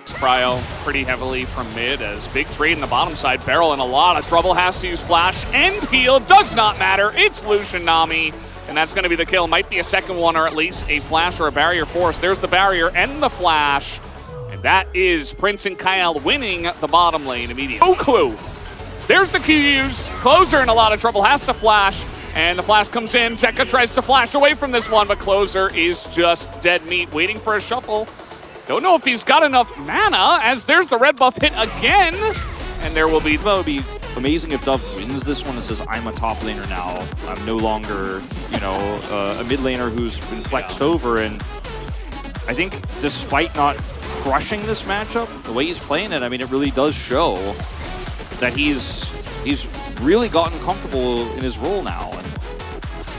Cryo pretty heavily from mid as big trade in the bottom side. Barrel in a lot of trouble, has to use flash and heal. Does not matter. It's Lucian Nami. And that's going to be the kill. Might be a second one or at least a flash or a barrier force. There's the barrier and the flash. And that is Prince and Kyle winning the bottom lane immediately. No clue. There's the Q used. Clozer in a lot of trouble, has to flash. And the flash comes in. Zeka tries to flash away from this one, but Clozer is just dead meat, waiting for a shuffle. Don't know if he's got enough mana, as there's the red buff hit again. And there will be... That would be amazing if Dove wins this one and says, I'm a top laner now. I'm no longer, you know, a mid laner who's been flexed over. And I think despite not crushing this matchup, the way he's playing it, I mean, it really does show that he's really gotten comfortable in his role now. And,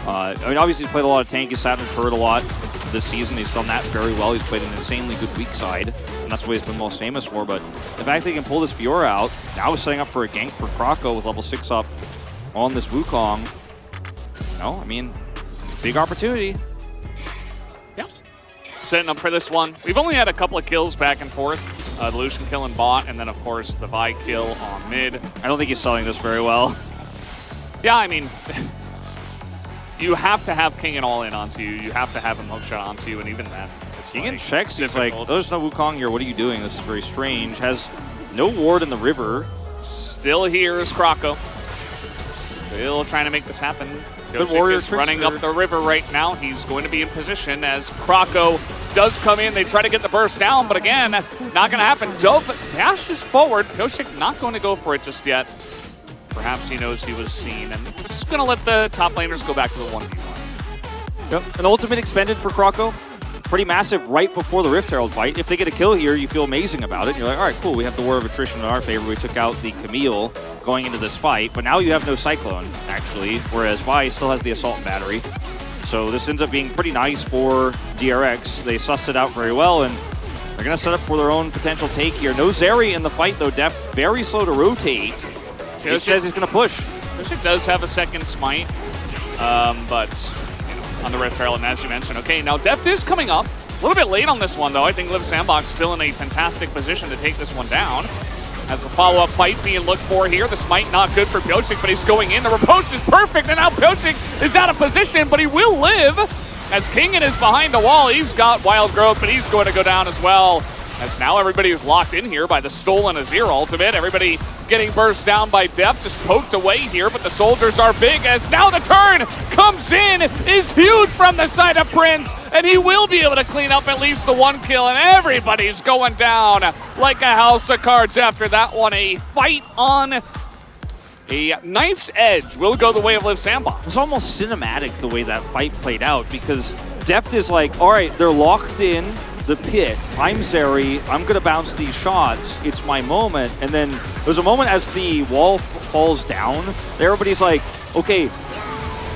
I mean, obviously he's played a lot of tank. He's sat in turret a lot this season. He's done that very well. He's played an insanely good weak side, and that's what he's been most famous for. But the fact that he can pull this Fiora out, now he's setting up for a gank for Krako with level 6 up on this Wukong. You know, I mean, big opportunity. Yeah. Setting up for this one. We've only had a couple of kills back and forth. The Lucian kill in bot, and then, of course, the Vi kill on mid. I don't think he's selling this very well. Yeah, I mean... You have to have King and all in onto you. You have to have him hookshot onto you, and even then, it's King like, and checks. He's like, there's no Wukong here. What are you doing? This is very strange. Has no ward in the river. Still here is Krako. Still trying to make this happen. Good warrior is running up the river right now. He's going to be in position as Krako does come in. They try to get the burst down, but again, not going to happen. Dove dashes forward. Pyosik not going to go for it just yet. Perhaps he knows he was seen, and just going to let the top laners go back to the 1v1. Yep. An ultimate expended for Krako. Pretty massive right before the Rift Herald fight. If they get a kill here, you feel amazing about it. You're like, all right, cool, we have the War of Attrition in our favor. We took out the Camille going into this fight, but now you have no Cyclone, actually, whereas Vi still has the Assault and Battery. So this ends up being pretty nice for DRX. They sussed it out very well, and they're going to set up for their own potential take here. No Zeri in the fight, though. Def very slow to rotate. He says he's going to push. Pyosik does have a second smite, but you know, on the Rift Herald, and as you mentioned, okay, now Deft is coming up. A little bit late on this one, though. I think Liv Sandbox still in a fantastic position to take this one down. As the follow-up fight being looked for here, the smite not good for Pyosik, but he's going in. The riposte is perfect, and now Pyosik is out of position, but he will live. As Kingen is behind the wall, he's got Wild Growth, but he's going to go down as well. As now everybody is locked in here by the stolen Azir ultimate. Everybody getting burst down by Def, just poked away here, but the soldiers are big as now the turn comes in, is huge from the side of Prince, and he will be able to clean up at least the one kill, and everybody's going down like a house of cards after that one. A fight on a knife's edge will go the way of Liv Sandbox. It's almost cinematic the way that fight played out, because Deft is like, all right, they're locked in the pit. I'm Zeri. I'm going to bounce these shots. It's my moment. And then there's a moment as the wall falls down. Everybody's like, okay,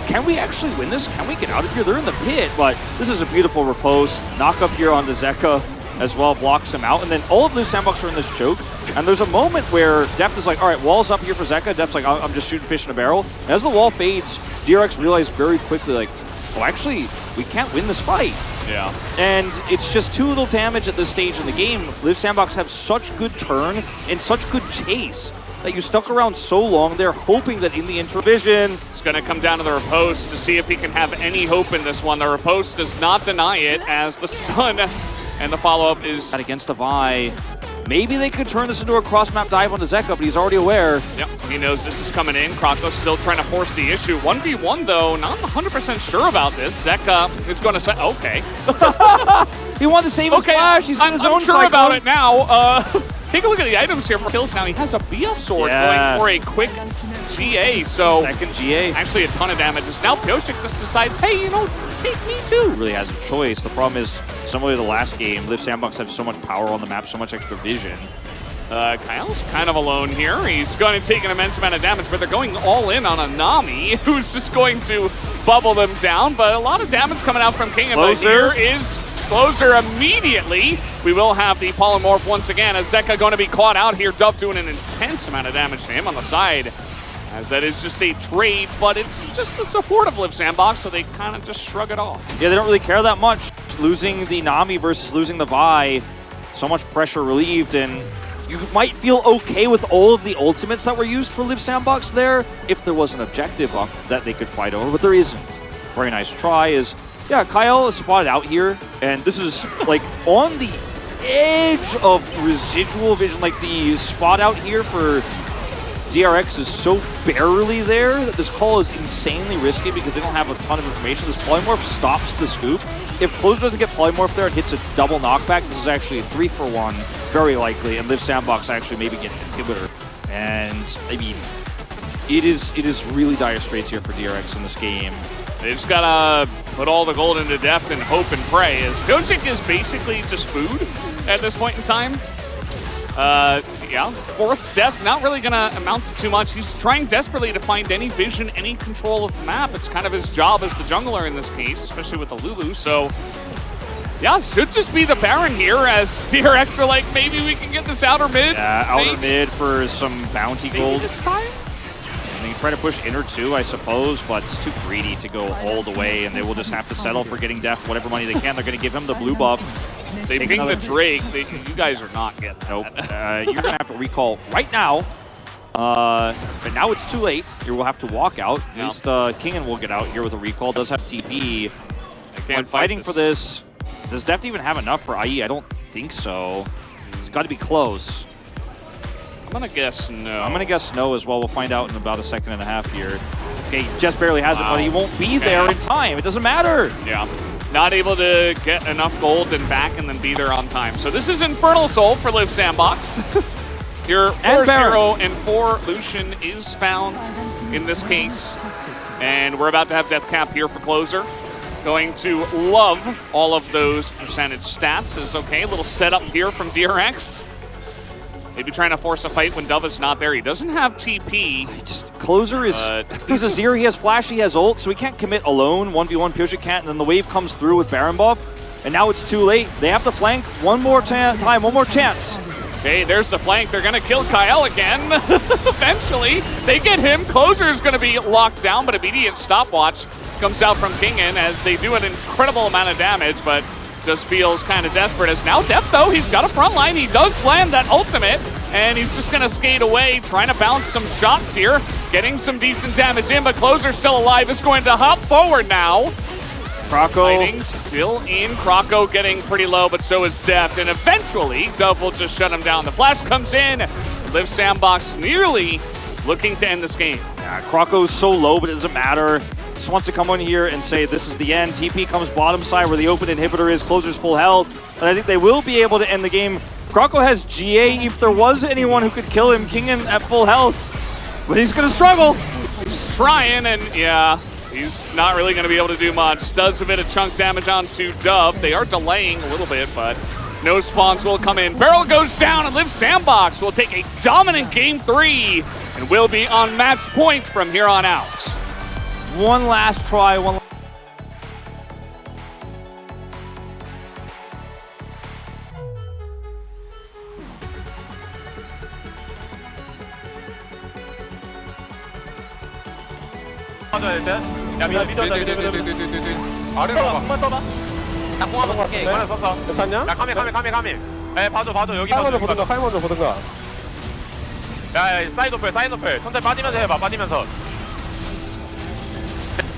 can we actually win this? Can we get out of here? They're in the pit, but this is a beautiful riposte. Knock up here onto Zeka as well, blocks him out. And then all of the Sandbox are in this choke. And there's a moment where Deft is like, all right, wall's up here for Zeka. Deft's like, I'm just shooting fish in a barrel. And as the wall fades, DRX realized very quickly, like, oh, actually, we can't win this fight. Yeah. And it's just too little damage at this stage in the game. Liv Sandbox have such good turn and such good chase that you stuck around so long there, hoping that in the intervision. It's going to come down to the riposte to see if he can have any hope in this one. The riposte does not deny it as the stun and the follow-up is... Against the Vi. Maybe they could turn this into a cross-map dive onto Zeka, but he's already aware. Yep, he knows this is coming in. Krako's still trying to force the issue. 1v1, though, not 100% sure about this. Zeka is going to say, okay. He wanted to save his flash. He's got his own sure about it now. Take a look at the items here for kills now. He has a BF sword going for a quick GA, so... Second GA. Actually a ton of damage. Now Pyosik just decides, hey, you know, take me too. Really has a choice. The problem is, similar to the last game, Liv Sandbox have so much power on the map, so much extra vision. Kyle's kind of alone here. He's going to take an immense amount of damage, but they're going all in on a Nami, who's just going to bubble them down. But a lot of damage coming out from King, but here is Clozer immediately. We will have the polymorph once again, as Zeka going to be caught out here. Dove doing an intense amount of damage to him on the side, as that is just a trade, but it's just the support of Liv Sandbox, so they kind of just shrug it off. Yeah, they don't really care that much. Losing the Nami versus losing the Vi so much pressure relieved, and you might feel okay with all of the ultimates that were used for Live Sandbox there if there was an objective that they could fight over, but there isn't. Very nice try is, yeah, Kyle is spotted out here, and this is like on the edge of residual vision. Like the spot out here for DRX is so barely there that this call is insanely risky because they don't have a ton of information. This polymorph stops the scoop. If Clozer doesn't get polymorph there and hits a double knockback, this is actually a 3-for-1, very likely, and Live Sandbox actually maybe get an inhibitor. And I mean, it is really dire straits here for DRX in this game. They just gotta put all the gold into depth and hope and pray, as Pyosik is basically just food at this point in time. Yeah, fourth death, not really gonna amount to too much. He's trying desperately to find any vision, any control of the map. It's kind of his job as the jungler in this case, especially with the Lulu. So, yeah, should just be the Baron here, as DRX are like, maybe we can get this outer mid. Yeah, outer mid for some bounty gold. This time? And they can try to push inner too, I suppose, but it's too greedy to go all the way, and they will just have to settle for getting def whatever money they can. They're going to give him the blue buff. They ping the Drake. You guys are not getting that. Nope. You're going to have to recall right now. But now it's too late. You will have to walk out. At least Kingen will get out here with a recall. Does have TP. When fighting for this, does Deft even have enough for IE? I don't think so. It's got to be close. I'm going to guess no. I'm going to guess no as well. We'll find out in about a second and a half here. Okay, just barely has it, but he won't be there in time. It doesn't matter. Yeah. Not able to get enough gold and back and then be there on time. So this is Infernal Soul for Live Sandbox. Your 4-0 and 4 Lucian is found in this case. And we're about to have Death Cap here for Clozer. Going to love all of those percentage stats. Is okay, a little setup here from DRX. Maybe trying to force a fight when Dove is not there. He doesn't have TP. Clozer is, he's a Azir, he has Flash, he has ult, so he can't commit alone. 1v1, Pyosik can't, and then the wave comes through with Baron buff, and now it's too late. They have to flank one more time, one more chance. Okay, there's the flank. They're going to kill Kyle again. Eventually, they get him. Clozer is going to be locked down, but immediate stopwatch comes out from Kingen as they do an incredible amount of damage, but just feels kind of desperate. As now Deft, though, he's got a front line. He does land that ultimate, and he's just going to skate away, trying to bounce some shots here, getting some decent damage in, but Clozer's still alive, is going to hop forward now. Kroko fighting still in. Kroko getting pretty low, but so is Deft, and eventually Dove will just shut him down. The flash comes in. Live Sandbox nearly looking to end this game. Yeah, Kroko's so low, but it doesn't matter. Just wants to come in here and say this is the end. TP comes bottom side where the open inhibitor is. Clozer's full health, and I think they will be able to end the game. Kroko has GA if there was anyone who could kill him. Kingen at full health, but he's going to struggle. He's trying, and yeah, he's not really going to be able to do much. Does a bit of chunk damage onto Dove. They are delaying a little bit, but no spawns will come in. Barrel goes down, and Live Sandbox will take a dominant game 3 and will be on match point from here on out. One last try. 야 믿어 아래로 가 한번 떠봐 나 공 한번 볼게 이거 썼어 괜찮냐? 야 카메 에 봐줘 여기 카이 먼저 보든가 야 사이드 오펠 천천히 빠지면서 해봐 빠지면서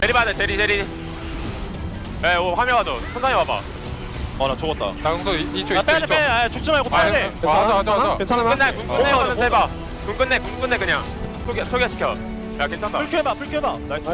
제리 봐야 돼 제리 에 화면 와줘 천천히 와봐 나 죽었다 나 공도 이쪽 야 빼야 죽지 말고 빼야 돼 괜찮아 끝내 궁 해봐 군 끝내 그냥 소개시켜 야 괜찮다 풀 켜봐 나이스